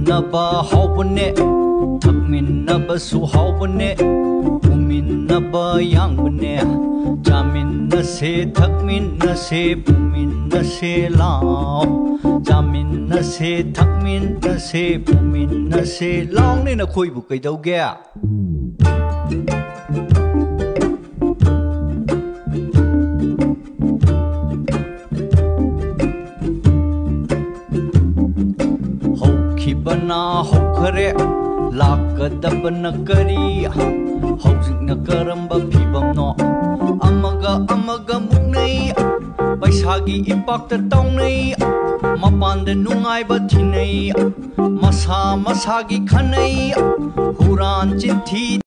Naba haubane, thakmin naba su haubane, pumin naba yang bane, jamin na se thakmin na se pumin na se lao, jamin na se thakmin na se pumin na se lao ne na khoi bu kai dau ge. Bana hokare lakadabana kari hojikna karamba phibam no amaga muknai paisagi ipakta taunai mapanda nungaiba thinai masagi khanai huran chinthi